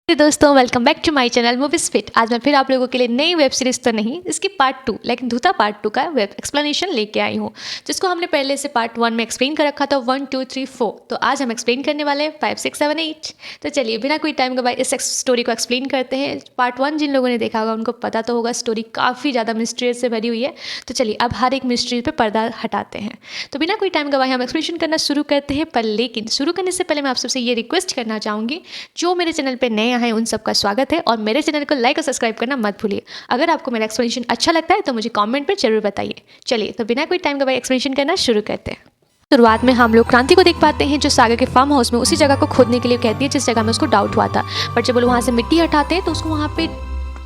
दोस्तों welcome back to my channel movies fit. आज मैं फिर आप लोगों के लिए नई वेब सीरीज तो नहीं, इसकी पार्ट 2 लेकिन धूता पार्ट 2 का वेब एक्सप्लेनेशन लेके आई हूँ, जिसको हमने पहले से पार्ट 1 में एक्सप्लेन कर रखा था 1 2 3 4। तो आज हम एक्सप्लेन करने वाले हैं 5 6 7 8। तो चलिए बिना कोई टाइम गवाए इस स्टोरी को एक्सप्लेन करते हैं। पार्ट 1 जिन लोगों ने देखा होगा उनको पता तो होगा, स्टोरी काफ़ी ज़्यादा मिस्ट्रीज से भरी हुई है। तो चलिए अब हर एक मिस्ट्री पर पर्दा हटाते हैं। तो बिना कोई टाइम गवाए हम एक्सप्लेनेशन करना शुरू करते हैं। पर लेकिन शुरू करने से पहले मैं आप सबसे ये रिक्वेस्ट करना चाहूँगी, जो मेरे चैनल पर नए आए हैं उन सबका स्वागत है और मेरे चैनल को लाइक और सब्सक्राइब करना मत भूलिए। अगर आपको मेरा एक्सप्लेनेशन अच्छा लगता है तो मुझे कमेंट पर जरूर बताइए। चलिए तो बिना कोई टाइम गवाए एक्सप्लेनेशन करना शुरू करते हैं। शुरुआत में हम लोग क्रांति को देख पाते हैं, जो सागर के फार्म हाउस में उसी जगह को खोदने के लिए कहती है जिस जगह में उसको डाउट हुआ था। पर जब वो वहाँ से मिट्टी हटाते हैं तो उसको वहाँ पे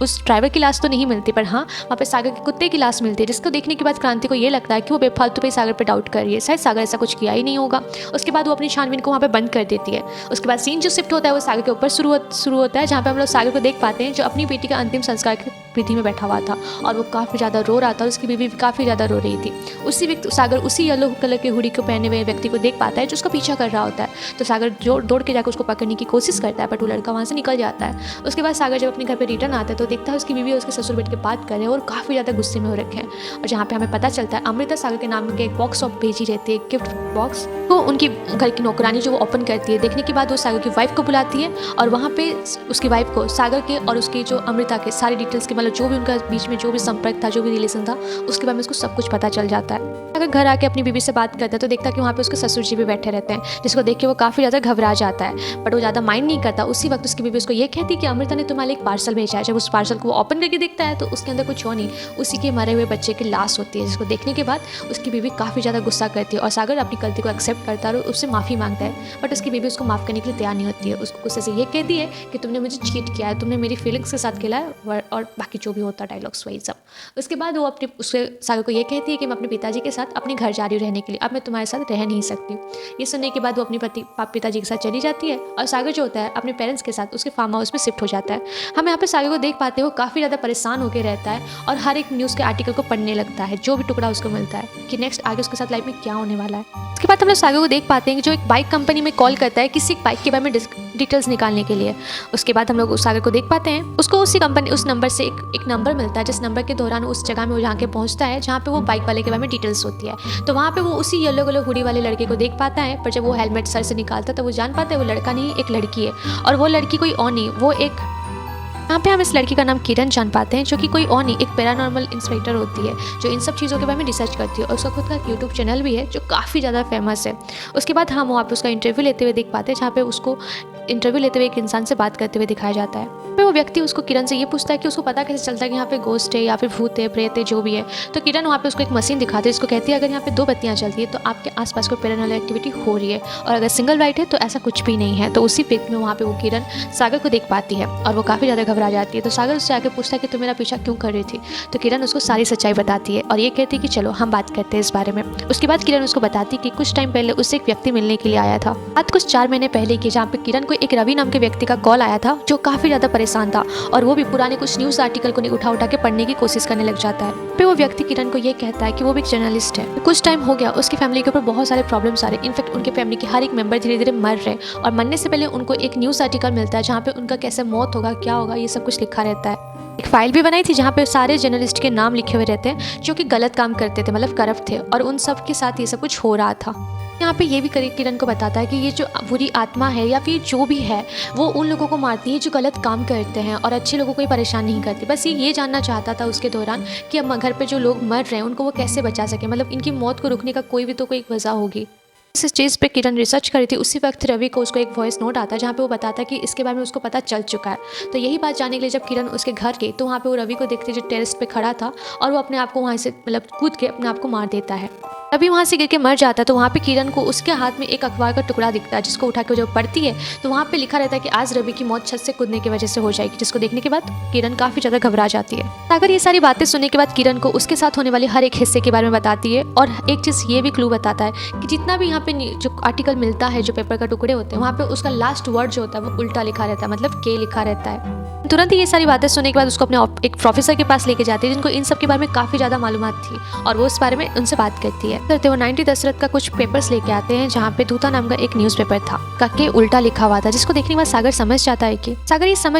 उस ड्राइवर की लाश तो नहीं मिलती, पर हाँ वहाँ पे सागर के कुत्ते की लाश मिलती है, जिसको देखने के बाद क्रांति को ये लगता है कि वो बेफालतू पे सागर पे डाउट कर रही है, शायद सागर ऐसा कुछ किया ही नहीं होगा। उसके बाद वो अपनी छानबीन को वहाँ पे बंद कर देती है। उसके बाद सीन जो शिफ्ट होता है वो सागर के ऊपर शुरू होता है, जहाँ पे हम लोग सागर को देख पाते हैं जो अपनी बेटी का अंतिम संस्कार की विधि में बैठा हुआ था और वो काफ़ी ज़्यादा रो रहा था और उसकी बीवी भी काफ़ी ज़्यादा रो रही थी। उसी व्यक्ति सागर उसी येलो कलर के हुडी को पहने हुए व्यक्ति को देख पाता है जो उसका पीछा कर रहा होता है। तो सागर दौड़ के जाकर उसको पकड़ने की कोशिश करता है, बट वो लड़का वहाँ से निकल जाता है। उसके बाद सागर जब अपने घर पर रिटर्न आता है तो देखता है उसकी बीवी और उसके ससुर बैठ के बात कर रहे हैं और काफ़ी ज़्यादा गुस्से में हो रखे हैं। और जहाँ पे हमें पता चलता है अमृता सागर के नाम के एक बॉक्स ऑफ भेजी रहती है, गिफ्ट बॉक्स, तो उनकी घर की नौकरानी जो वो ओपन करती है। देखने के बाद वो सागर की वाइफ को बुलाती है और वहाँ पे उसकी वाइफ को सागर के और उसकी जो अमृता के सारी डिटेल्स के, मतलब जो भी उनका बीच में जो भी संपर्क था, जो भी रिलेशन था, उसके बारे में उसको सब कुछ पता चल जाता है। अगर घर आके अपनी बीवी से बात करता है तो देखता है कि वहाँ पे उसके ससुर जी भी बैठे रहते हैं, जिसको देख के वो काफ़ी ज़्यादा घबरा जाता है, बट वो ज़्यादा माइंड नहीं करता। उसी वक्त उसकी बीवी उसको ये कहती है कि अमृता ने तुम्हारे एक पार्सल भेजा है। जब उस पार्सल को वो ओपन करके देखता है तो उसके अंदर कुछ हो नहीं, उसी के मरे हुए बच्चे की लाश होती है, जिसको देखने के बाद उसकी बीवी काफ़ी ज़्यादा गुस्सा करती है और सागर अपनी गलती को एक्सेप्ट करता है और उससे माफ़ी मांगता है। बट उसकी बीवी उसको माफ़ करने के लिए तैयार नहीं होती है। उसको गुस्से से ये कहती है कि तुमने मुझे चीट किया है, तुमने मेरी फीलिंग्स के साथ खेला है, और बाकी जो भी होता है डायलॉग्स वही सब। उसके बाद वो अपने उसके सागर को ये कहती है कि मैं अपने पिताजी के साथ अपने घर जा रही हूँ रहने के लिए, अब मैं तुम्हारे साथ रह नहीं सकती। ये सुनने के बाद वो अपने पिताजी के साथ चली जाती है और सागर जो होता है अपने पेरेंट्स के साथ उसके फार्म हाउस में शिफ्ट हो जाता है। हम यहाँ पे सागर को देख पाते हो काफ़ी ज़्यादा परेशान होकर रहता है और हर एक न्यूज़ के आर्टिकल को पढ़ने लगता है, जो भी टुकड़ा उसको मिलता है कि नेक्स्ट आगे उसके साथ लाइफ में क्या होने वाला है। उसके बाद हम लोग सागर को देख पाते हैं कि जो एक बाइक कंपनी में कॉल करता है किसी एक बाइक के बारे में डिटेल्स निकालने के लिए। उसके बाद हम लोग उस सागर को देख पाते हैं, उसको उसी कंपनी उस नंबर से एक नंबर मिलता है, जिस नंबर के दौरान उस जगह में वो जहाँ के पहुँचता है जहाँ पे वो बाइक वाले के बारे में डिटेल्स होती है। तो वहाँ पे वो उसी येलो कलर हुडी वाले लड़के को देख पाता है, पर जब वो हेलमेट सर से निकालता है तो वो जान पाता है वो लड़का नहीं, एक लड़की है। और वो लड़की कोई और नहीं, वो एक, यहाँ पे हम इस लड़की का नाम किरण जान पाते हैं, जो कि कोई और नहीं, एक पैरानॉर्मल इंस्पेक्टर होती है जो इन सब चीज़ों के बारे में रिसर्च करती है और उसका खुद का यूट्यूब चैनल भी है जो काफ़ी ज़्यादा फेमस है। उसके बाद हम वहाँ पे उसका इंटरव्यू लेते हुए देख पाते हैं, जहाँ पे उसको इंटरव्यू लेते हुए एक इंसान से बात करते हुए दिखाया जाता है। फिर वो व्यक्ति उसको किरण से ये पूछता है कि उसको पता कैसे चलता है कि यहाँ पे गोस्ट है या फिर भूत है, प्रेत है, जो भी है। तो किरण वहाँ पे उसको एक मशीन दिखाती है, जिसको कहती है अगर यहाँ पे 2 बत्तियाँ चलती है तो आपके आसपास कोई पैरानॉर्मल एक्टिविटी हो रही है, और अगर सिंगल लाइट है तो ऐसा कुछ भी नहीं है। तो उसी पिक में वहाँ पे वो किरण सागर को देख पाती है और वो काफ़ी ज़्यादा घबरा जाती है। तो सागर उससे आके पूछता है कि तुम मेरा पीछा क्यों कर रही थी। तो किरण उसको सारी सच्चाई बताती है और ये कहती है कि चलो हम बात करते हैं इस बारे में। उसके बाद किरण उसको बताती है कि कुछ टाइम पहले उससे एक व्यक्ति मिलने के लिए आया था, आज कुछ 4 महीने पहले की, जहाँ पे किरण को एक रवि नाम के व्यक्ति का कॉल आया था जो काफ़ी ज़्यादा परेशान था और वो भी पुराने कुछ न्यूज़ आर्टिकल को उठा के पढ़ने की कोशिश करने लग जाता है। फिर वो व्यक्ति किरण को ये कहता है कि वो भी एक जर्नलिस्ट है। कुछ टाइम हो गया उसकी फैमिली के ऊपर बहुत सारे प्रॉब्लम्स आ रहे, इनफैक्ट उनके फैमिली के हर एक मेंबर धीरे धीरे मर रहे और मरने से पहले उनको एक न्यूज़ आर्टिकल मिलता है जहाँ पे उनका कैसे मौत होगा, क्या होगा, ये सब कुछ लिखा रहता है। एक फाइल भी बनाई थी जहाँ पे सारे जर्नलिस्ट के नाम लिखे हुए रहते हैं जो कि गलत काम करते थे, मतलब करप्ट थे, और उन सब के साथ ये सब कुछ हो रहा था। यहाँ पे ये भी किरण को बताता है कि ये जो बुरी आत्मा है या फिर जो भी है वो उन लोगों को मारती है जो गलत काम करते हैं और अच्छे लोगों को ही परेशान नहीं करती। बस ये जानना चाहता था उसके दौरान कि अब घर पे जो लोग मर रहे हैं उनको वो कैसे बचा सके, मतलब इनकी मौत को रुकने का कोई भी तो कोई वजह होगी। इस चीज़ पे किरण रिसर्च करी थी। उसी वक्त रवि को उसको एक वॉइस नोट आता है जहाँ पे वो बताता है कि इसके बारे में उसको पता चल चुका है। तो यही बात जानने के लिए जब किरण उसके घर गई तो वहाँ पे वो रवि को देखते जो टेरेस पे खड़ा था और वो अपने आप को वहाँ से मतलब कूद के अपने आप को मार देता है। तभी वहाँ से गिर के मर जाता है। तो वहाँ पे किरण को उसके हाथ में एक अखबार का टुकड़ा दिखता है, जिसको उठा के जब पढ़ती है तो वहाँ पे लिखा रहता है कि आज रवि की मौत छत से कूदने की वजह से हो जाएगी, जिसको देखने के बाद किरण काफ़ी ज़्यादा घबरा जाती है। अगर ये सारी बातें सुनने के बाद किरण को उसके साथ होने वाले हर एक हिस्से के बारे में बताती है और एक चीज़ ये भी क्लू बताता है कि जितना भी यहाँ पे जो आर्टिकल मिलता है, जो पेपर का टुकड़े होते हैं, वहाँ पे उसका लास्ट वर्ड जो होता है वो उल्टा लिखा रहता है, मतलब के लिखा रहता है। तुरंत ही ये सारी बातें सुनने के बाद उसको अपने एक प्रोफेसर के पास लेके जाती है जिनको इन सब के बारे में काफ़ी ज़्यादा मालूमात थी और वो इस बारे में उनसे बात करती है। करते वो 90 दशरथ का कुछ पेपर्स लेके आते हैं जहाँ पे धूता नाम का एक न्यूज़पेपर था के उल्टा लिखा हुआ था, जिसको देखने के बाद सागर समझ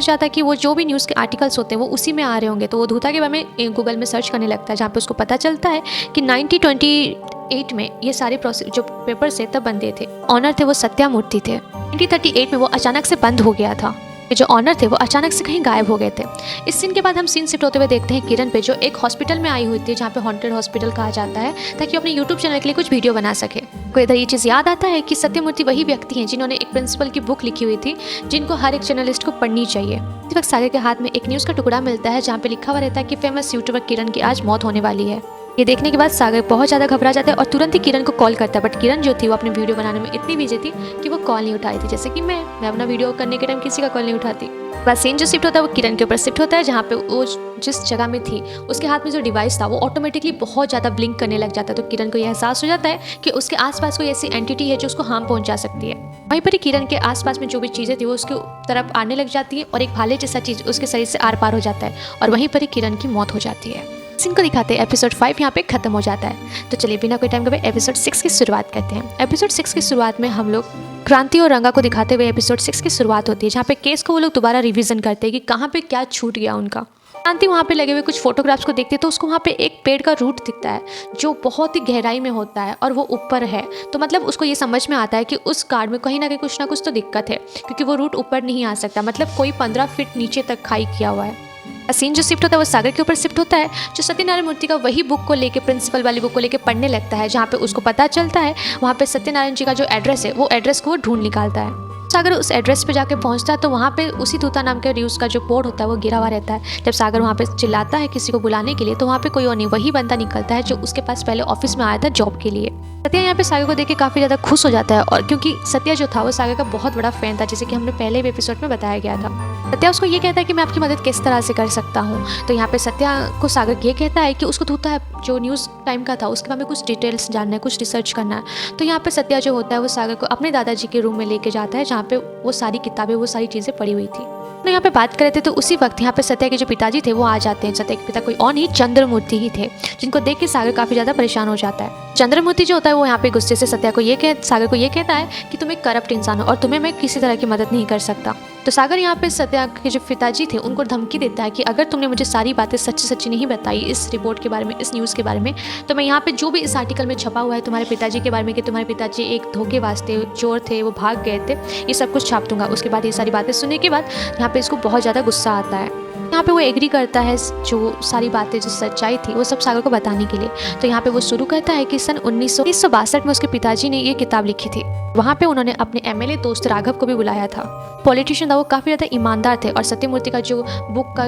जाता है कि वो जो भी न्यूज़ के आर्टिकल्स होते हैं वो उसी में आ रहे होंगे। तो वो धूता के बारे में गूगल में सर्च करने लगता है, जहाँ पे उसको पता चलता है कि 1928 में ये सारे जो पेपर्स थे तब बनते थे। ऑनर थे वो सत्यामूर्ति थे। 1938 में वो अचानक से बंद हो गया था। जो ऑनर थे वो अचानक से कहीं गायब हो गए थे। इस सीन के बाद हम सीन शिफ्ट होते हुए देखते हैं किरण पे, जो एक हॉस्पिटल में आई हुई थी जहाँ पे हॉन्टेड हॉस्पिटल कहा जाता है, ताकि वो अपने यूट्यूब चैनल के लिए कुछ वीडियो बना सके। को इधर ये चीज़ याद आता है कि सत्यमूर्ति वही व्यक्ति हैं जिन्होंने एक प्रिंसिपल की बुक लिखी हुई थी, जिनको हर एक जर्नलिस्ट को पढ़नी चाहिए। इस वक्त सागर के हाथ में एक न्यूज़ का टुकड़ा मिलता है जहाँ पे लिखा हुआ रहता है कि फेमस यूट्यूबर किरण की आज मौत होने वाली है। ये देखने के बाद सागर बहुत ज़्यादा घबरा जाता है और तुरंत ही किरण को कॉल करता है। बट किरण जो थी वो अपने वीडियो बनाने में इतनी बिजी थी कि वो कॉल नहीं उठाई थी, जैसे कि मैं अपना वीडियो करने के टाइम किसी का कॉल नहीं उठाती। बस सीन जो शिफ्ट होता है वो किरण के ऊपर शिफ्ट होता है, जहाँ पे वो जिस जगह में थी उसके हाथ में जो डिवाइस था वो ऑटोमेटिकली बहुत ज़्यादा ब्लिंक करने लग जाता है। तो किरण को यह एहसास हो जाता है कि उसके आसपास कोई ऐसी एंटिटी है जो उसको हार्म पहुंचा सकती है। वहीं पर ही किरण के आसपास में जो भी चीज़ें थी वो उसके तरफ आने लग जाती है और एक भाले जैसा चीज़ उसके शरीर से आर पार हो जाता है और वहीं पर ही किरण की मौत हो जाती है। सीन को दिखाते हैं एपिसोड 5 यहाँ पे खत्म हो जाता है। तो चलिए बिना कोई टाइम गए एपिसोड 6 की शुरुआत करते हैं। एपिसोड 6 की शुरुआत में हम लोग क्रांति और रंगा को दिखाते हुए एपिसोड 6 की शुरुआत होती है, जहाँ पे केस को वो लोग दोबारा रिवीजन करते हैं कि कहाँ पे क्या छूट गया उनका। क्रांति वहाँ पे लगे हुए कुछ फोटोग्राफ्स को देखते हैं तो उसको वहाँ पे एक पेड़ का रूट दिखता है जो बहुत ही गहराई में होता है और वो ऊपर है। तो मतलब उसको ये समझ में आता है कि उस कार्ड में कहीं ना कहीं कुछ ना कुछ तो दिक्कत है, क्योंकि वो रूट ऊपर नहीं आ सकता, मतलब कोई 15 फीट नीचे तक खाई किया हुआ है। सीन जो शिफ्ट होता है वो सागर के ऊपर शिफ्ट होता है, जो सत्यनारायण मूर्ति का वही बुक को लेके, प्रिंसिपल वाली बुक को लेके पढ़ने लगता है, जहाँ पे उसको पता चलता है वहाँ पे सत्यनारायण जी का जो एड्रेस है वो एड्रेस को वो ढूंढ निकालता है। सागर उस एड्रेस पे जाके पहुंचता है तो वहाँ पे उसी धूता नाम के न्यूज़ का जो बोर्ड होता है वो गिरा हुआ रहता है। जब सागर वहाँ पे चिल्लाता है किसी को बुलाने के लिए तो वहाँ पे कोई और नहीं, वही बंदा निकलता है जो उसके पास पहले ऑफिस में आया था जॉब के लिए। सत्या यहाँ पे सागर को देख के काफ़ी ज़्यादा खुश हो जाता है, और क्योंकि सत्या जो था वो सागर का बहुत बड़ा फैन था, जैसे कि हमने पहले भी एपिसोड में बताया गया था। सत्या उसको ये कहता है कि मैं आपकी मदद किस तरह से कर सकता हूँ। तो यहाँ पे सत्या को सागर ये कहता है कि उसको धूता जो न्यूज़ टाइम का था उसके बारे में कुछ डिटेल्स जानना है, कुछ रिसर्च करना है। तो यहाँ पे सत्या जो होता है वो सागर को अपने दादाजी के रूम में लेके जाता है, जहाँ पे वो सारी किताबें, वो सारी चीज़ें पड़ी हुई थी। तो यहाँ पे बात कर रहे थे तो उसी वक्त यहाँ पे सत्या के जो पिताजी थे वो आ जाते हैं। सत्या के पिता कोई और नहीं, चंद्रमूर्ति ही थे, जिनको देख के सागर काफ़ी ज़्यादा परेशान हो जाता है। चंद्रमूर्ति जो होता है वो यहाँ पे गुस्से से सागर को ये कहता है कि तुम एक करप्ट इंसान हो और तुम्हें मैं किसी तरह की मदद नहीं कर सकता। तो सागर यहाँ पे सत्या के जो पिताजी थे उनको धमकी देता है कि अगर तुमने मुझे सारी बातें सच्ची नहीं बताई इस रिपोर्ट के बारे में, इस न्यूज़ के बारे में, तो मैं यहाँ पे जो भी इस आर्टिकल में छपा हुआ है तुम्हारे पिताजी के बारे में कि तुम्हारे पिताजी एक धोखेबाज थे, चोर थे, वो भाग गए थे, ये सब कुछ छाप दूंगा। उसके बाद ये सारी बातें सुनने के बाद यहाँ पे इसको बहुत ज़्यादा गुस्सा आता है। यहाँ पे वो एग्री करता है जो सारी बातें, जो सच्चाई थी वो सब सागर को बताने के लिए। तो यहाँ पे वो शुरू करता है कि सन 1962 में उसके पिताजी ने ये किताब लिखी थी। वहाँ पे उन्होंने अपने एमएलए दोस्त राघव को भी बुलाया था। पॉलिटिशियन था, वो काफ़ी ज़्यादा ईमानदार थे और सत्यमूर्ति का जो बुक का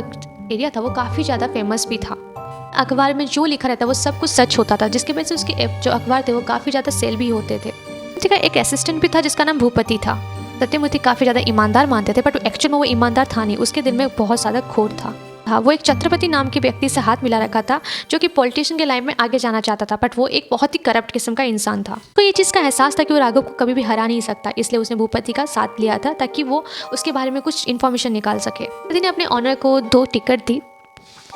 एरिया था वो काफ़ी ज़्यादा फेमस भी था। अखबार में जो लिखा रहता वो सब कुछ सच होता था, जिसकी वजह से उसके जो अखबार थे वो काफ़ी ज़्यादा सेल भी होते थे। ठीक है, एक असिस्टेंट भी था जिसका नाम भूपति था। सत्यमूर्ति काफ़ी ज़्यादा ईमानदार मानते थे, बट एक्चुअल में वो ईमानदार था नहीं, उसके दिल में बहुत ज़्यादा खोट था। हाँ, वो एक छत्रपति नाम के व्यक्ति से हाथ मिला रखा था जो कि पॉलिटिशियन के लाइन में आगे जाना चाहता था, बट वो एक बहुत ही करप्ट किस्म का इंसान था। तो ये चीज़ का एहसास था कि वो राघव को कभी भी हरा नहीं सकता, इसलिए उसने भूपति का साथ लिया था ताकि वो उसके बारे में कुछ इन्फॉर्मेशन निकाल सके। भूपति ने अपने ऑनर को 2 टिकट दी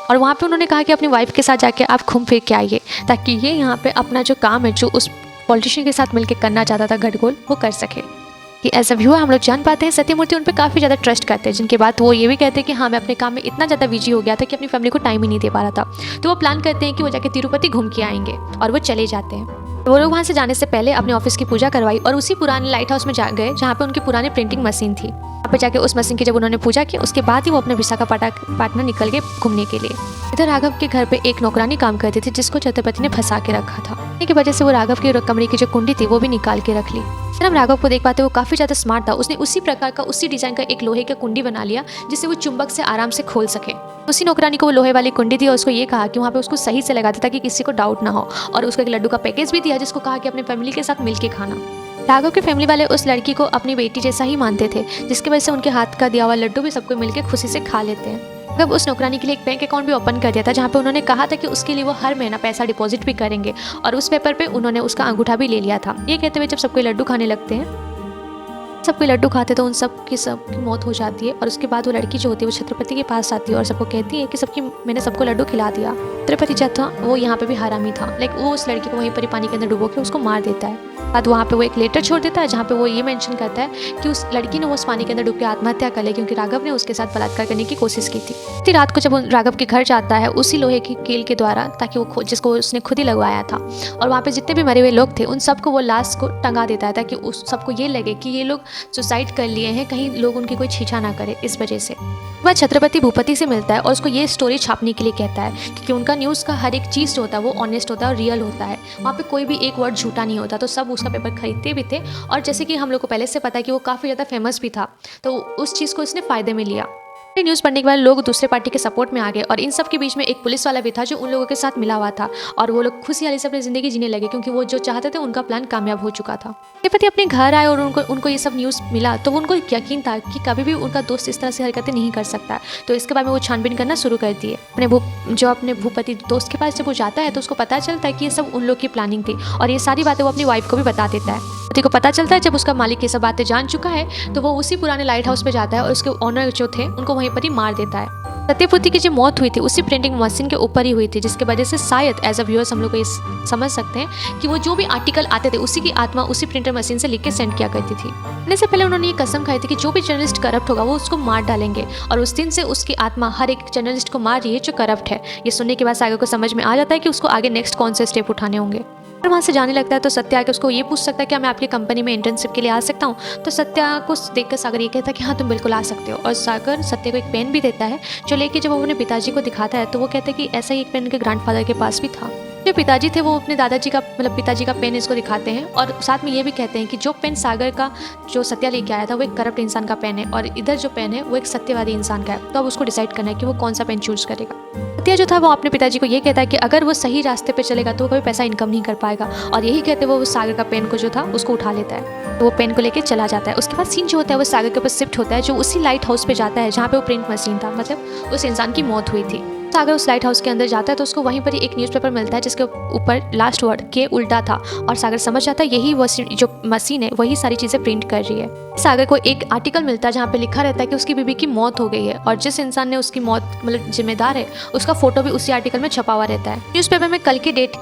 और वहाँ पे उन्होंने कहा कि अपनी वाइफ के साथ जाके आप घूम फिर के आइए, ताकि ये यहाँ पे अपना जो काम है जो उस पॉलिटिशियन के साथ मिलकर करना चाहता था गठगोल, वो कर सके। कि एज अ व्यूअर हम लोग जान पाते हैं सत्यमूर्ति उन पर काफ़ी ज़्यादा ट्रस्ट करते हैं, जिनके बाद वो ये भी कहते हैं कि हाँ, मैं अपने काम में इतना ज़्यादा बिजी हो गया था कि अपनी फैमिली को टाइम ही नहीं दे पा रहा था। तो वो प्लान करते हैं कि वो जाके तिरुपति घूम के आएंगे और वो चले जाते हैं। वो लोग वहाँ से जाने से पहले अपने ऑफिस की पूजा करवाई और उसी पुराने लाइट हाउस में जा गए जहाँ पे उनकी पुरानी प्रिंटिंग मशीन थी। वहाँ पे जाके उस मशीन की जब उन्होंने पूजा की उसके बाद ही वो अपने विशाखापट्टनम निकल गए घूमने के लिए। इधर राघव के घर पे एक नौकरानी काम करती थी जिसको छत्रपति ने फंसा के रखा था, की वजह से वो राघव की कमरे की जो कुंडी थी वो भी निकाल के रख ली। फिर हम राघव को देख पाते वो काफ़ी ज़्यादा स्मार्ट था, उसने उसी प्रकार का उसी डिज़ाइन का एक लोहे का कुंडी बना लिया जिससे वो चुंबक से आराम से खोल सके। उसी नौकरानी को वो लोहे वाली कुंडी दी और उसको ये कहा कि वहाँ पे उसको सही से लगा दे ताकि किसी को डाउट ना हो, और उसको एक लड्डू का पैकेज भी दिया जिसको कहा कि अपने फैमिली के साथ मिलके खाना। राघव की फैमिली वाले उस लड़की को अपनी बेटी जैसा ही मानते थे, जिसकी वजह से उनके हाथ का दिया हुआ लड्डू भी सबको मिलकर खुशी से खा लेते हैं। राघव उस नौकरानी के लिए एक बैंक अकाउंट भी ओपन कर दिया था जहाँ पे उन्होंने कहा था कि उसके लिए वो हर महीना पैसा डिपॉजिट भी करेंगे, और उस पेपर पे उन्होंने उसका अंगूठा भी ले लिया था। ये कहते हुए जब सबको लड्डू खाने लगते हैं सब कोई लड्डू खाते तो उन सब की मौत हो जाती है। और उसके बाद वो लड़की जो होती है वो छत्रपति के पास आती है और सबको कहती है कि मैंने सबको लड्डू खिला दिया। छत्रपति जो था वो यहाँ पे भी हरामी था, लाइक वो उस लड़की को वहीं पर ही पानी के अंदर डुबो के उसको मार देता है। बाद वहाँ पे वो एक लेटर छोड़ देता है जहाँ पे वो ये मेंशन करता है कि उस लड़की ने उस पानी के अंदर डूब के आत्महत्या कर ली क्योंकि राघव ने उसके साथ बलात्कार करने की कोशिश की थी। इतनी रात को जब वो राघव के घर जाता है उसी लोहे की कील के द्वारा, ताकि वो जिसको उसने खुद ही लगवाया था, और वहाँ पे जितने भी मरे हुए लोग थे उन सबको वो लाश को टंगा देता है ताकि उस सबको ये लगे कि ये लोग सुसाइड कर लिए हैं, कहीं लोग उनकी कोई छीछा ना करे इस वजह से। वह छत्रपति भूपति से मिलता है और उसको ये स्टोरी छापने के लिए कहता है क्योंकि उनका न्यूज़ का हर एक चीज़ जो होता है वो ऑनेस्ट होता है और रियल होता है। वहाँ पे कोई भी एक वर्ड झूठा नहीं होता, तो सब उसका पेपर खरीदते भी थे। और जैसे कि हम लोग को पहले से पता है कि वो काफ़ी ज़्यादा फेमस भी था, तो उस चीज़ को इसने फ़ायदे में लिया। न्यूज़ पढ़ने के बाद लोग दूसरे पार्टी के सपोर्ट में आ गए और इन सब के बीच में एक पुलिस वाला भी था जो उन लोगों के साथ मिला हुआ था और वो लोग खुशहाली से अपनी ज़िंदगी जीने लगे क्योंकि वो जो चाहते थे उनका प्लान कामयाब हो चुका था। पति अपने घर आए और उनको ये सब न्यूज़ मिला तो उनको यकीन था कि कभी भी उनका दोस्त इस तरह से हरकतें नहीं कर सकता, तो इसके बारे में वो छानबीन करना शुरू कर दिए। अपने भूपति दोस्त के पास जब वो जाता है तो उसको पता चलता है कि ये सब उन लोग की प्लानिंग थी और ये सारी बातें वो अपनी वाइफ को भी बता देता है। पति को पता चलता है जब उसका मालिक ये सब बातें जान चुका है तो वो उसी पुराने लाइट हाउस पे जाता है और उसके ओनर जो थे उनको वहीं पर ही मार देता है। सत्यपुति की जो मौत हुई थी उसी प्रिंटिंग मशीन के ऊपर ही हुई थी, जिसके वजह से शायद एज अ व्यूअर्स हम लोग को ये समझ सकते हैं कि वो जो भी आर्टिकल आते थे उसी की आत्मा उसी प्रिंटर मशीन से लिख के सेंड किया करती थी। आने से पहले उन्होंने ये कसम खाई थी कि जो भी जर्नलिस्ट करप्ट होगा वो उसको मार डालेंगे और उस दिन से उसकी आत्मा हर एक जर्नलिस्ट को मार रही है जो करप्ट है। ये सुनने के बाद सागर को समझ में आ जाता है कि उसको आगे नेक्स्ट कौन से स्टेप उठाने होंगे। और वहाँ से जाने लगता है तो सत्य आके उसको ये पूछ सकता है क्या मैं आपकी कंपनी में इंटर्नशिप के लिए आ सकता हूँ। तो सत्या को देखकर सागर ये कहता है कि हाँ तुम बिल्कुल आ सकते हो। और सागर सत्य को एक पेन भी देता है जो लेके जब वो अपने पिताजी को दिखाता है तो वो कहते हैं कि ऐसा ही एक पेन उनके ग्रैंडफादर के पास भी था। जो पिताजी थे वो अपने दादाजी का पिताजी का पेन इसको दिखाते हैं और साथ में ये भी कहते हैं कि जो पेन सागर का जो सत्या लेके आया था वो एक करप्ट इंसान का पेन है और इधर जो पेन है वो एक सत्यवादी इंसान का है। तो अब उसको डिसाइड करना है कि वो कौन सा पेन चूज करेगा। सत्या जो था वो अपने पिताजी को ये कहता है कि अगर वो सही रास्ते पे चलेगा तो वो कभी पैसा इनकम नहीं कर पाएगा और यही कहते वो सागर का पेन को जो था उसको उठा लेता है। तो वो पेन को लेके चला जाता है। उसके बाद सीन जो होता है वो सागर के ऊपर शिफ्ट होता है जो उसी लाइट हाउस पे जाता है जहाँ पे वो प्रिंट मशीन था, मतलब उस इंसान की मौत हुई थी। सागर उस लाइट हाउस के अंदर जाता है तो उसको वहीं पर ही एक न्यूज़पेपर मिलता है जिसके ऊपर लास्ट वर्ड के उल्टा था और सागर समझ जाता है यही वो जो मशीन है वही सारी चीज़ें प्रिंट कर रही है। सागर को एक आर्टिकल मिलता है जहाँ पे लिखा रहता है कि उसकी बीबी की मौत हो गई है और जिस इंसान ने उसकी मौत जिम्मेदार है उसका फोटो भी उसी आर्टिकल में छपा हुआ रहता है। न्यूज़पेपर में कल की डेट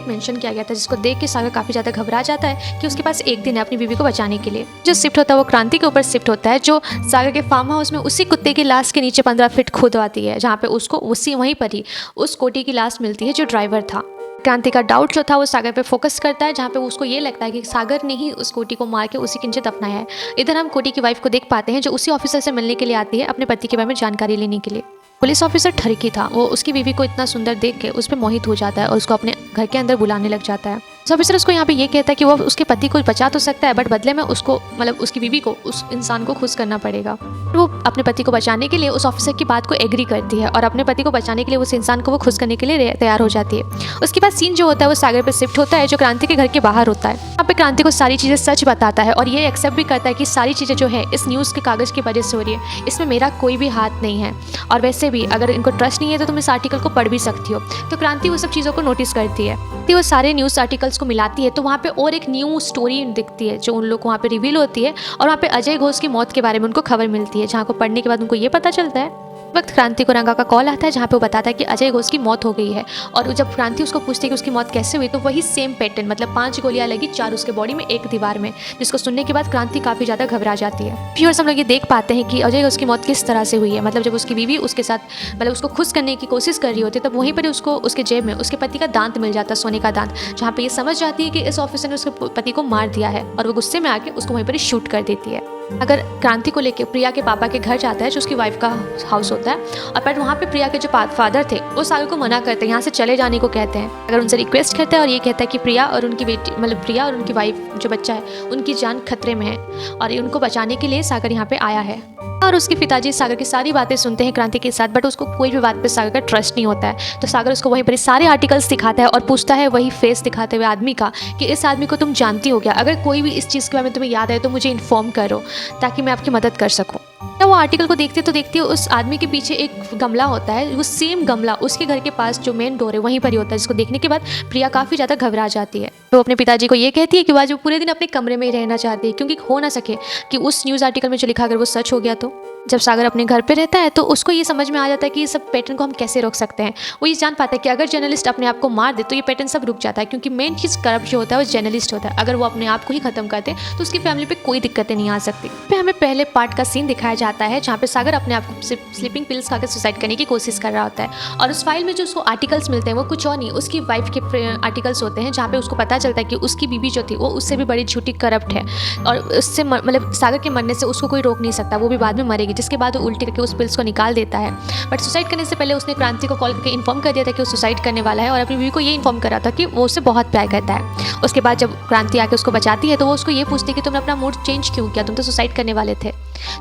मेंशन किया गया था जिसको देख के सागर काफ़ी ज़्यादा घबरा जाता है कि उसके पास एक दिन है अपनी बीबी को बचाने के लिए। जो शिफ्ट होता है वो क्रांति के ऊपर शिफ्ट होता है जो सागर के फार्म हाउस में उसी कुत्ते की लाश के नीचे 15 फीट खुदवाती है जहाँ पे उसको उसी वहीं पर ही उस कोटी की लाश मिलती है जो ड्राइवर था। क्रांति का डाउट जो था वो सागर पे फोकस करता है जहाँ पे उसको ये लगता है कि सागर ने ही उस कोटी को मार के उसी के नीचे दफनाया है। इधर हम कोटी की वाइफ को देख पाते हैं जो उसी ऑफिसर से मिलने के लिए आती है अपने पति के बारे में जानकारी लेने के लिए। पुलिस ऑफिसर ठरकी था, वो उसकी बीवी को इतना सुंदर देख के उस पर मोहित हो जाता है और उसको अपने घर के अंदर बुलाने लग जाता है। उस ऑफिसर उसको यहाँ पे ये कहता है कि वो उसके पति को बचा तो सकता है बट बदले में उसको उसकी बीवी को उस इंसान को खुश करना पड़ेगा। वो अपने पति को बचाने के लिए उस ऑफिसर की बात को एग्री करती है और अपने पति को बचाने के लिए उस इंसान को वो खुश करने के लिए तैयार हो जाती है। उसके बाद सीन जो होता है वो सागर पे शिफ्ट होता है जो क्रांति के घर के बाहर होता है। यहाँ पे क्रांति को सारी चीज़ें सच बताता है और ये एक्सेप्ट भी करता है कि सारी चीज़ें जो है इस न्यूज़ के कागज़ की वजह से हो रही है, इसमें मेरा कोई भी हाथ नहीं है और वैसे भी अगर इनको ट्रस्ट नहीं है तो तुम इस आर्टिकल को पढ़ भी सकती हो। तो क्रांति वो सब चीज़ों को नोटिस करती है, वो सारे न्यूज़ आर्टिकल्स को मिलाती है तो वहाँ पे और एक न्यू स्टोरी दिखती है जो उन लोग को वहाँ पे रिवील होती है और वहाँ पे अजय घोष की मौत के बारे में उनको खबर मिलती है जहाँ को पढ़ने के बाद उनको ये पता चलता है वक्त क्रांति को रंगा का कॉल आता है जहाँ पे वो बताता है कि अजय घोष की मौत हो गई है। और जब क्रांति उसको पूछती है कि उसकी मौत कैसे हुई तो वही सेम पैटर्न, मतलब 5 गोलियां लगी 4 उसके बॉडी में 1 दीवार में, जिसको सुनने के बाद क्रांति काफ़ी ज़्यादा घबरा जाती है। व्यूअर्स हम लोग ये देख पाते हैं कि अजय घोष की मौत किस तरह से हुई है। मतलब जब उसकी बीवी उसके साथ उसको खुश करने की कोशिश कर रही होती है तब वहीं पर उसको उसके जेब में उसके पति का दांत मिल जाता है, सोने का दांत, जहाँ पे ये समझ जाती है कि इस ऑफिसर ने उसके पति को मार दिया है और वो गुस्से में आके उसको वहीं पर ही शूट कर देती है। अगर क्रांति को लेके प्रिया के पापा के घर जाता है जो उसकी वाइफ का हाउस होता है और पर वहाँ पे प्रिया के जो फादर थे वो सागर को मना करते हैं, यहाँ से चले जाने को कहते हैं। अगर उनसे रिक्वेस्ट करता है और ये कहता है कि प्रिया और उनकी बेटी प्रिया और उनकी वाइफ जो बच्चा है उनकी जान खतरे में है और उनको बचाने के लिए सागर यहाँ पे आया है। और उसके पिताजी सागर की सारी बातें सुनते हैं क्रांति के साथ बट उसको कोई भी बात पे सागर का ट्रस्ट नहीं होता है। तो सागर उसको वहीं पर सारे आर्टिकल्स दिखाता है और पूछता है वही फेस दिखाते हुए आदमी का कि इस आदमी को तुम जानती हो क्या, अगर कोई भी इस चीज़ के बारे में तुम्हें याद है तो मुझे इन्फॉर्म करो ताकि मैं आपकी मदद कर सकूँ। तो वो आर्टिकल को देखते तो देखते उस आदमी के पीछे एक गमला होता है, वो सेम गमला उसके घर के पास जो मेन डोर है वहीं पर ही होता है, जिसको देखने के बाद प्रिया काफ़ी ज़्यादा घबरा जाती है। वो अपने पिताजी को ये कहती है कि आज वो पूरे दिन अपने कमरे में ही रहना चाहती है, क्योंकि हो ना सके कि उस न्यूज़ आर्टिकल में जो लिखा अगर वो सच हो गया तो। जब सागर अपने घर पे रहता है तो उसको ये समझ में आ जाता है कि ये सब पैटर्न को हम कैसे रोक सकते हैं। वो ये जान पाता है कि अगर जर्नलिस्ट अपने आप को मार दे तो ये पैटर्न सब रुक जाता है, क्योंकि मेन चीज़ करप्ट जो होता है वो जर्नलिस्ट होता है। अगर वो अपने आप को ही खत्म कर दे तो उसकी फैमिली पे कोई दिक्कतें नहीं आ सकती। फिर हमें पहले पार्ट का सीन दिखाया जाता है जहाँ पे सागर अपने आप को स्लीपिंग पिल्स खाकर सुसाइड करने की कोशिश कर रहा होता है, और उस फाइल में जो उसको आर्टिकल्स मिलते हैं वो कुछ और नहीं, उसकी वाइफ के आर्टिकल्स होते हैं, जहाँ पे उसको पता चलता है कि उसकी बीवी जो थी वो उससे भी बड़ी झूठी करप्ट है, और उससे मतलब सागर के मरने से उसको कोई रोक नहीं सकता, वो भी बाद में मरेगी। जिसके बाद वो उल्टी करके उस पिल्स को निकाल देता है। बट सुसाइड करने से पहले उसने क्रांति को कॉल करके इन्फॉर्म कर दिया था कि वो सुसाइड करने वाला है, और अपनी बीवी को ये इन्फॉर्म कर रहा था कि वो उससे बहुत प्यार करता है। उसके बाद जब क्रांति आके उसको बचाती है तो वो उसको ये पूछती है कि तुमने अपना मूड चेंज क्यों किया, तुम तो सुसाइड करने वाले थे।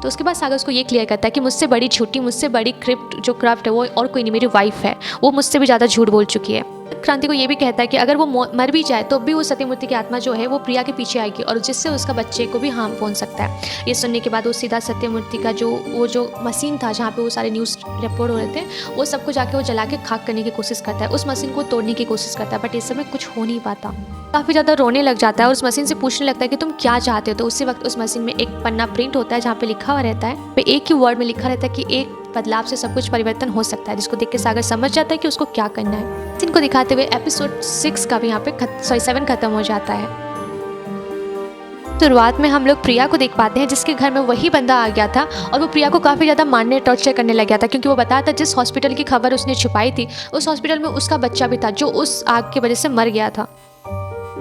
तो उसके बाद सागर उसको ये क्लियर करता है कि मुझसे बड़ी झूठी, मुझसे बड़ी क्राफ्ट है वो और कोई नहीं, मेरी वाइफ है, वो मुझसे भी ज़्यादा झूठ बोल चुकी है। क्रांति को ये भी कहता है कि अगर वो मर भी जाए तो भी वो सत्यमूर्ति की आत्मा जो है वो प्रिया के पीछे आएगी, और जिससे उसका बच्चे को भी हार्म पहुंच सकता है। ये सुनने के बाद वो सीधा सत्यमूर्ति का जो मशीन था जहाँ पे वो सारे न्यूज़ रिपोर्ट हो रहे थे वो सबको जाके वो जला के खाक करने की कोशिश करता है, उस मशीन को तोड़ने की कोशिश करता है। बट इस समय कुछ हो नहीं पाता, काफ़ी ज़्यादा रोने लग जाता है और उस मशीन से पूछने लगता है कि तुम क्या चाहते हो। तो उसी वक्त उस मशीन में एक पन्ना प्रिंट होता है जहाँ पे लिखा हुआ रहता है, पे एक ही वर्ड में लिखा रहता है कि एक बदलाव से सब कुछ परिवर्तन हो सकता है, जिसको देख के सागर समझ जाता है कि उसको क्या करना है। इनको दिखाते हुए एपिसोड 6 का भी यहाँ पे 7 खत्म हो जाता है। शुरुआत में हम लोग प्रिया को देख पाते हैं जिसके घर में वही बंदा आ गया था, और वो प्रिया को काफ़ी ज़्यादा मारने टॉर्चर करने लग गया था, क्योंकि वो बताया था जिस हॉस्पिटल की खबर उसने छुपाई थी उस हॉस्पिटल में उसका बच्चा भी था जो उस आग की वजह से मर गया था।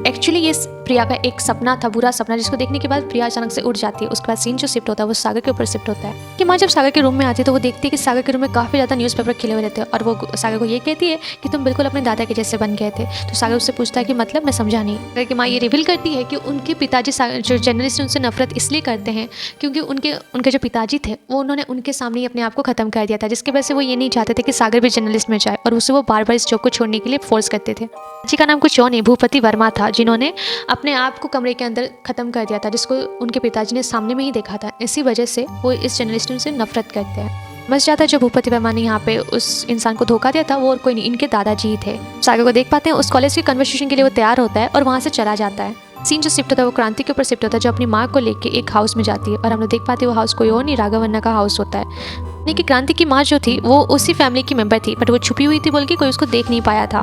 एक्चुअली ये प्रिया का एक सपना था, बुरा सपना, जिसको देखने के बाद प्रिया अचानक से उठ जाती है। उसके बाद सीन जो शिफ्ट होता है वो सागर के ऊपर शिफ्ट होता है कि माँ जब सागर के रूम में आती है तो वो देखती है कि सागर के रूम में काफ़ी ज़्यादा न्यूज़पेपर खिले हुए रहते हैं, और वो सागर को ये कहती है कि तुम बिल्कुल अपने दादा के जैसे बन गए थे। तो सागर उससे पूछता है कि मतलब, मैं समझा नहीं। सागर की माँ ये रिवील करती है कि उनके पिताजी जो जर्नलिस्ट उनसे नफरत इसलिए करते हैं क्योंकि उनके जो पिताजी थे वो उन्होंने उनके सामने ही अपने आप को ख़त्म कर दिया था, जिसकी वजह से वो ये नहीं चाहते थे कि सागर भी जर्नलिस्ट में जाए, और उससे वो बार बार इस जॉब को छोड़ने के लिए फोर्स करते थे। जी का नाम कुछ और नहीं, भूपति वर्मा था, जिन्होंने अपने आप को कमरे के अंदर ख़त्म कर दिया था, जिसको उनके पिताजी ने सामने में ही देखा था। इसी वजह से वो इस जर्नलिस्ट से नफरत करते हैं। बस जाता है जो भूपति वर्मा ने यहाँ पे उस इंसान को धोखा दिया था वो और कोई नहीं, इनके दादाजी ही थे। सागर को देख पाते हैं उस कॉलेज की कन्वर्सेशन के लिए वो तैयार होता है और वहाँ से चला जाता है। सीन जो शिफ्ट होता है वो क्रांति के ऊपर शिफ्ट होता है, जो अपनी माँ को लेके एक हाउस में जाती है, और हम लोग देख पाते हैं वो हाउस कोई और नहीं, राघवन्ना का हाउस होता है। यानी कि क्रांति की माँ जो थी वो उसी फैमिली की मेंबर थी, बट वो छुपी हुई थी बोल के कोई उसको देख नहीं पाया था।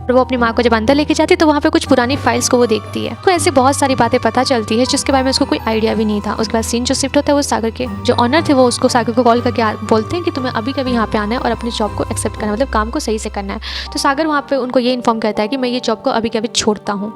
और वो अपनी माँ को जब अंदर लेके जाती है तो वहाँ पे कुछ पुरानी फाइल्स को वो देखती है, तो ऐसे बहुत सारी बातें पता चलती है जिसके बारे में उसको कोई आइडिया भी नहीं था। उसके बाद सीन जो शिफ्ट होता है वो सागर के जो ऑनर थे वो उसको सागर को कॉल करके बोलते हैं कि तुम्हें अभी कभी यहाँ पे आना है और अपनी जॉब को एक्सेप्ट करना है, मतलब काम को सही से करना है। तो सागर वहाँ पे उनको ये इन्फॉर्म करता है कि मैं ये जॉब को अभी कभी छोड़ता हूँ।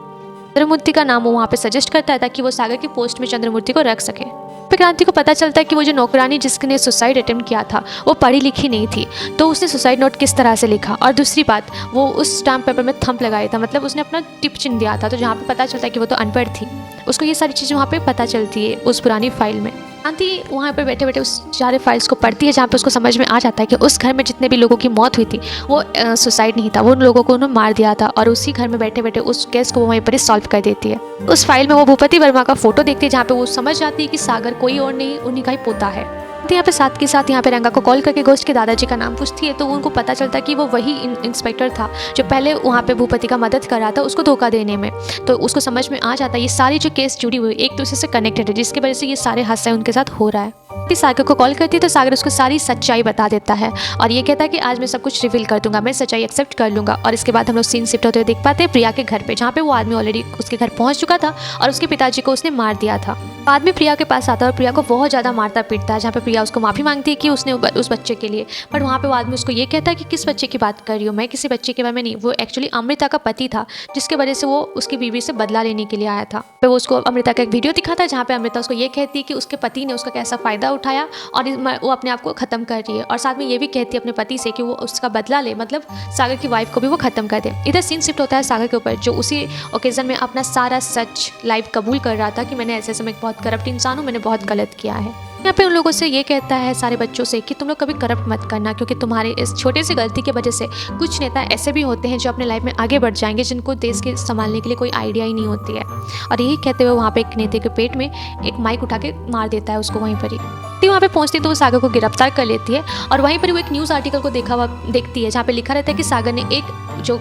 चंद्रमूर्ति का नाम वो वहाँ पे सजेस्ट करता है ताकि वो सागर की पोस्ट में चंद्रमूर्ति को रख सके। फिर क्रांति को पता चलता है कि वो जो नौकरानी जिसने सुसाइड अटेम्प्ट किया था वो पढ़ी लिखी नहीं थी, तो उसने सुसाइड नोट किस तरह से लिखा, और दूसरी बात वो उस स्टाम्प पेपर में थंप लगाया था, मतलब उसने अपना टिप चिन्ह दिया था, तो जहाँ पे पता चलता है कि वो तो अनपढ़ थी। उसको ये सारी चीज़ें वहाँ पे पता चलती है उस पुरानी फाइल में। क्रांति वहाँ पे बैठे बैठे उस सारे फाइल्स को पढ़ती है जहाँ पे उसको समझ में आ जाता है कि उस घर में जितने भी लोगों की मौत हुई थी वो सुसाइड नहीं था, वो उन लोगों को उन्होंने मार दिया था, और उसी घर में बैठे बैठे उस केस को वो वहीं पर ही सॉल्व कर देती है। उस फाइल में वो भूपति वर्मा का फोटो देखती है जहाँ पे वो समझ जाती है कि सागर कोई और नहीं, उन्हीं का ही पोता है। तो यहाँ पे साथ के साथ यहाँ पे रंगा को कॉल करके घोस्ट के दादाजी का नाम पूछती है, तो उनको पता चलता है कि वो वही इंस्पेक्टर था जो पहले वहाँ पे भूपति का मदद कर रहा था उसको धोखा देने में। तो उसको समझ में आ जाता है ये सारी जो केस जुड़ी हुई एक दूसरे से कनेक्टेड है, जिसकी वजह से ये सारे हादसे उनके साथ हो रहा है। सागर को कॉल करती है तो सागर उसको सारी सच्चाई बता देता है और ये कहता है कि आज मैं सब कुछ रिवील कर दूंगा, मैं सच्चाई एक्सेप्ट कर लूंगा। और इसके बाद हम लोग सीन शिफ्ट होते हुए देख पाते हैं प्रिया के घर पे, जहाँ पे वो आदमी ऑलरेडी उसके घर पहुंच चुका था और उसके पिताजी को उसने मार दिया था। बाद में प्रिया के पास आता है और प्रिया को बहुत ज़्यादा मारता पीटता है, जहाँ पे प्रिया उसको माफ़ी मांगती है कि उसने उस बच्चे के लिए, बट वहाँ पे वो आदमी उसको ये कहता है कि किस बच्चे की बात कर रही हो, मैं किसी बच्चे के बारे में नहीं, वो एक्चुअली अमृता का पति था जिसके वजह से वो उसकी बीवी से बदला लेने के लिए आया था। फिर वो उसको अमृता का एक वीडियो दिखाता है जहाँ पे अमृता उसको ये कहती है कि उसके पति ने उसका कैसा फ़ायदा उठाया और वो अपने आप को ख़त्म कर रही है, और साथ में ये भी कहती है अपने पति से कि वो उसका बदला ले, मतलब सागर की वाइफ को भी वो ख़त्म कर दे। इधर सीन शिफ्ट होता है सागर के ऊपर, जो उसी ओकेजन में अपना सारा सच लाइव कबूल कर रहा था कि मैंने ऐसे समय बहुत करप्ट इंसान हूँ, मैंने बहुत गलत किया है। यहाँ पे उन लोगों से ये कहता है सारे बच्चों से कि तुम लोग कभी करप्ट मत करना, क्योंकि तुम्हारे इस छोटे से गलती की वजह से कुछ नेता ऐसे भी होते हैं जो अपने लाइफ में आगे बढ़ जाएंगे, जिनको देश के संभालने के लिए कोई आइडिया ही नहीं होती है। और यही कहते हुए वहाँ पे एक नेता के पेट में एक माइक उठा के मार देता है उसको वहीं पर ही। क्रांति वहाँ पे पहुँचती है तो वो सागर को गिरफ्तार कर लेती है और वहीं पर वो एक न्यूज़ आर्टिकल को देखती है जहाँ पे लिखा रहता है कि सागर ने एक जो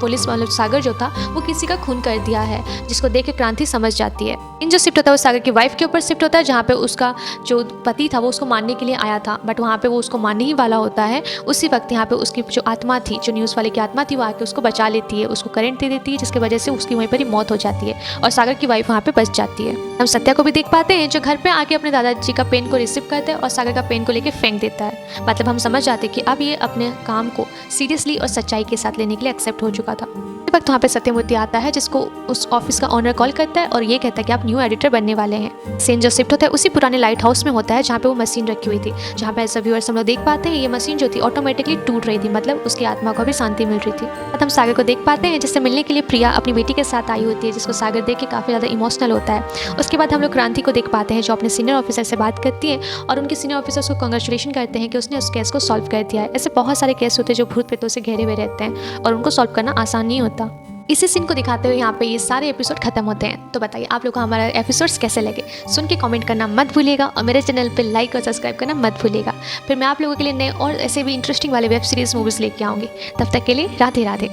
पुलिस वाले सागर जो था वो किसी का खून कर दिया है, जिसको देख के क्रांति समझ जाती है। इन जो शिफ्ट होता है वो सागर की वाइफ के ऊपर शिफ्ट होता है, जहाँ पे उसका जो पति था वो उसको मारने के लिए आया था, बट वहाँ पे वो उसको मारने ही वाला होता है। उसी वक्त यहाँ पे उसकी जो आत्मा थी, जो न्यूज़ वाले की आत्मा थी, वो आके उसको बचा लेती है, उसको करंट दे देती है, जिसकी वजह से उसकी वहीं पर ही मौत हो जाती है और सागर की वाइफ वहाँ पे बच जाती है। हम सत्या को भी देख पाते हैं जो घर पे आके अपने दादाजी का पेन को रिसीव करता है और सागर का पेन को लेके फेंक देता है। मतलब हम समझ जाते हैं कि अब ये अपने काम को सीरियसली और सच्चाई के साथ लेने के लिए एक्सेप्ट हो चुका था। इस वक्त वहाँ पे सत्यमूर्ति आता है, जिसको उस ऑफिस का ऑनर कॉल करता है और ये कहता है कि आप न्यू एडिटर बनने वाले हैं। सीन जो शिफ्ट होता है उसी पुराने लाइट हाउस में होता है जहाँ पे वो मशीन रखी हुई थी, जहाँ पे एज अ व्यूअर्स हम लोग देख पाते हैं ये मशीन जो थी ऑटोमेटिकली टूट रही थी, मतलब उसकी आत्मा को भी शांति मिल रही थी। अब हम सागर को देख पाते हैं जिससे मिलने के लिए प्रिया अपनी बेटी के साथ आई होती है, जिसको सागर देख के काफ़ी ज़्यादा इमोशनल होता है। उसके बाद हम लोग क्रांति को देख पाते हैं जो अपने सीनियर ऑफिसर से बात करती है और उनके सीनियर ऑफिसर्स को कॉन्ग्रेचुलेशन करते हैं कि उसने उस केस को सॉल्व कर दिया है। ऐसे बहुत सारे केस होते हैं जो भूत प्रेतों से घेरे हुए रहते हैं और उनको सॉल्व करना आसान नहीं होता। इसी सीन को दिखाते हुए यहाँ पे ये सारे एपिसोड खत्म होते हैं। तो बताइए आप लोग को हमारा एपिसोड्स कैसे लगे, सुन के कमेंट करना मत भूलिएगा और मेरे चैनल पे लाइक और सब्सक्राइब करना मत भूलिएगा। फिर मैं आप लोगों के लिए नए और ऐसे भी इंटरेस्टिंग वाले वेब सीरीज़ मूवीज़ लेके आऊँगी। तब तक के लिए राधे राधे।